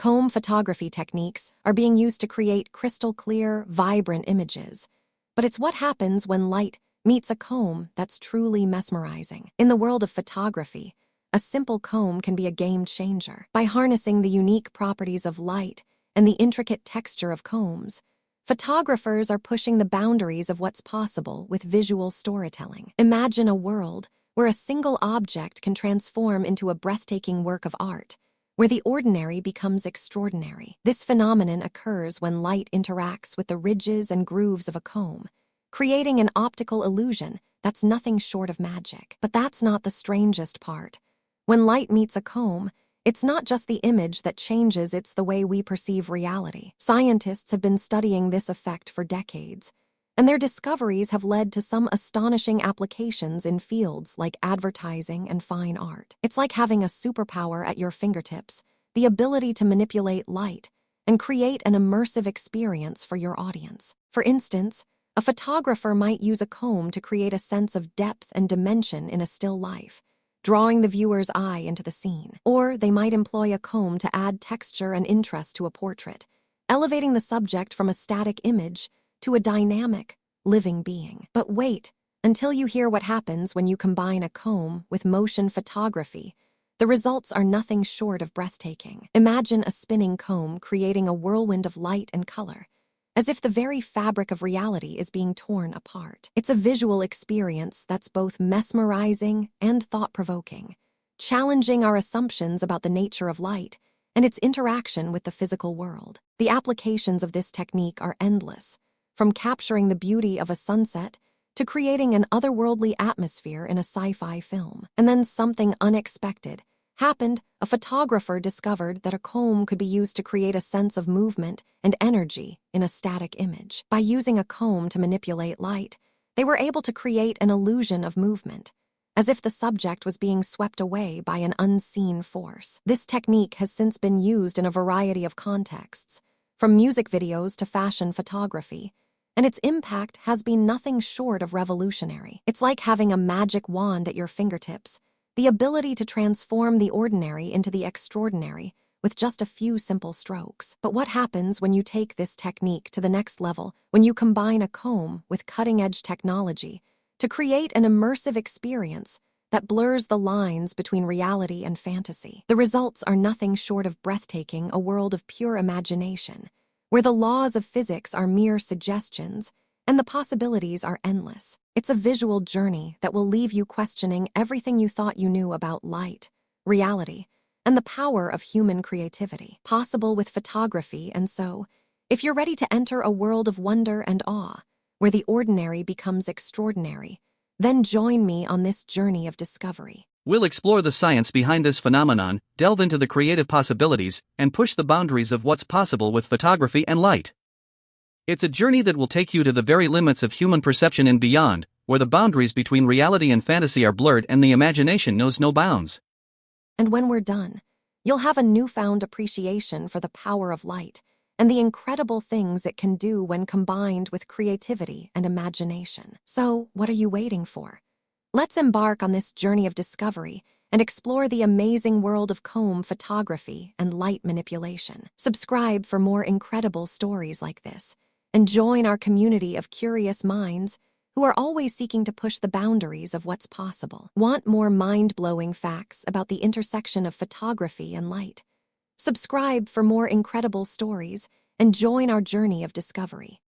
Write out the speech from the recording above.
Comb photography techniques are being used to create crystal clear, vibrant images. But it's what happens when light meets a comb that's truly mesmerizing. In the world of photography, a simple comb can be a game changer. By harnessing the unique properties of light and the intricate texture of combs, photographers are pushing the boundaries of what's possible with visual storytelling. Imagine a world where a single object can transform into a breathtaking work of art, where the ordinary becomes extraordinary. This phenomenon occurs when light interacts with the ridges and grooves of a comb, creating an optical illusion that's nothing short of magic. But that's not the strangest part. When light meets a comb, it's not just the image that changes, it's the way we perceive reality. Scientists have been studying this effect for decades, and their discoveries have led to some astonishing applications in fields like advertising and fine art. It's like having a superpower at your fingertips, the ability to manipulate light and create an immersive experience for your audience. For instance, a photographer might use a comb to create a sense of depth and dimension in a still life, drawing the viewer's eye into the scene. Or they might employ a comb to add texture and interest to a portrait, elevating the subject from a static image to a dynamic, living being. But wait until you hear what happens when you combine a comb with motion photography. The results are nothing short of breathtaking. Imagine a spinning comb creating a whirlwind of light and color, as if the very fabric of reality is being torn apart. It's a visual experience that's both mesmerizing and thought-provoking, challenging our assumptions about the nature of light and its interaction with the physical world. The applications of this technique are endless, from capturing the beauty of a sunset to creating an otherworldly atmosphere in a sci-fi film. And then something unexpected happened. A photographer discovered that a comb could be used to create a sense of movement and energy in a static image. By using a comb to manipulate light, they were able to create an illusion of movement, as if the subject was being swept away by an unseen force. This technique has since been used in a variety of contexts, from music videos to fashion photography, and its impact has been nothing short of revolutionary. It's like having a magic wand at your fingertips, the ability to transform the ordinary into the extraordinary with just a few simple strokes. But what happens when you take this technique to the next level, when you combine a comb with cutting-edge technology to create an immersive experience that blurs the lines between reality and fantasy? The results are nothing short of breathtaking, a world of pure imagination, where the laws of physics are mere suggestions and the possibilities are endless. It's a visual journey that will leave you questioning everything you thought you knew about light, reality, and the power of human creativity, possible with photography. And so, if you're ready to enter a world of wonder and awe, where the ordinary becomes extraordinary, then join me on this journey of discovery. We'll explore the science behind this phenomenon, delve into the creative possibilities, and push the boundaries of what's possible with photography and light. It's a journey that will take you to the very limits of human perception and beyond, where the boundaries between reality and fantasy are blurred and the imagination knows no bounds. And when we're done, you'll have a newfound appreciation for the power of light and the incredible things it can do when combined with creativity and imagination. So, what are you waiting for? Let's embark on this journey of discovery and explore the amazing world of comb photography and light manipulation. Subscribe for more incredible stories like this, and join our community of curious minds who are always seeking to push the boundaries of what's possible. Want more mind-blowing facts about the intersection of photography and light? Subscribe for more incredible stories and join our journey of discovery.